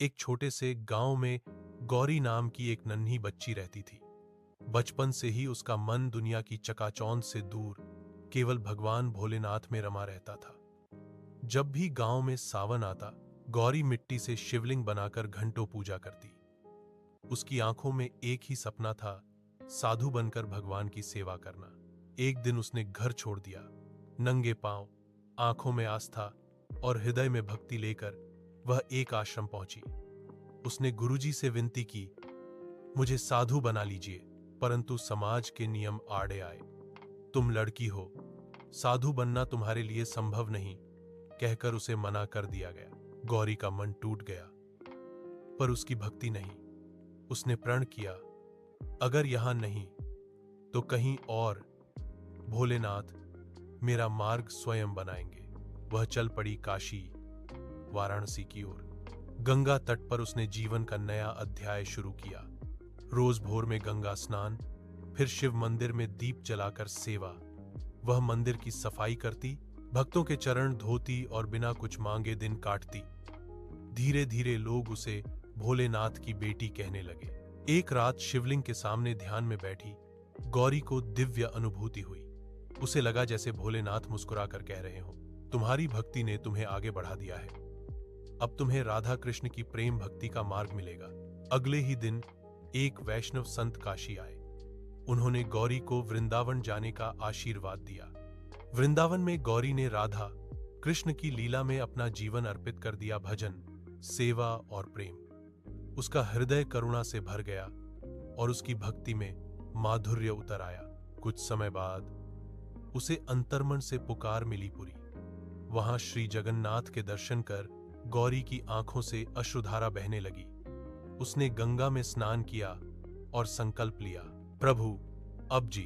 एक छोटे से गांव में गौरी नाम की एक नन्ही बच्ची रहती थी। बचपन से ही उसका मन दुनिया की चकाचौंध से दूर केवल भगवान भोलेनाथ में रमा रहता था। जब भी गांव में सावन आता, गौरी मिट्टी से शिवलिंग बनाकर घंटों पूजा करती। उसकी आंखों में एक ही सपना था, साधु बनकर भगवान की सेवा करना। एक दिन उसने घर छोड़ दिया, नंगे पांव, आंखों में आस्था और हृदय में भक्ति लेकर वह एक आश्रम पहुंची। उसने गुरुजी से विनती की, मुझे साधु बना लीजिए, परंतु समाज के नियम आड़े आए। तुम लड़की हो, साधु बनना तुम्हारे लिए संभव नहीं, कहकर उसे मना कर दिया गया। गौरी का मन टूट गया, पर उसकी भक्ति नहीं। उसने प्रण किया, अगर यहां नहीं तो कहीं और भोलेनाथ मेरा मार्ग स्वयं बनाएंगे। वह चल पड़ी काशी, वाराणसी की ओर। गंगा तट पर उसने जीवन का नया अध्याय शुरू किया। रोज भोर में गंगा स्नान, फिर शिव मंदिर में दीप जलाकर सेवा। वह मंदिर की सफाई करती, भक्तों के चरण धोती और बिना कुछ मांगे दिन काटती। धीरे धीरे लोग उसे भोलेनाथ की बेटी कहने लगे। एक रात शिवलिंग के सामने ध्यान में बैठी गौरी को दिव्य अनुभूति हुई। उसे लगा जैसे भोलेनाथ मुस्कुराकर कह रहे हो, तुम्हारी भक्ति ने तुम्हें आगे बढ़ा दिया है, अब तुम्हें राधा कृष्ण की प्रेम भक्ति का मार्ग मिलेगा। अगले ही दिन एक वैष्णव संत काशी आए। उन्होंने गौरी को वृंदावन जाने का आशीर्वाद दिया। वृंदावन में गौरी ने राधा कृष्ण की लीला में अपना जीवन अर्पित कर दिया। भजन, सेवा और प्रेम, उसका हृदय करुणा से भर गया और उसकी भक्ति में माधुर्य उतर आया। कुछ समय बाद उसे अंतर्मन से पुकार मिली पूरी। वहां श्री जगन्नाथ के दर्शन कर गौरी की आंखों से अश्रुधारा बहने लगी। उसने गंगा में स्नान किया और संकल्प लिया, प्रभु अब जी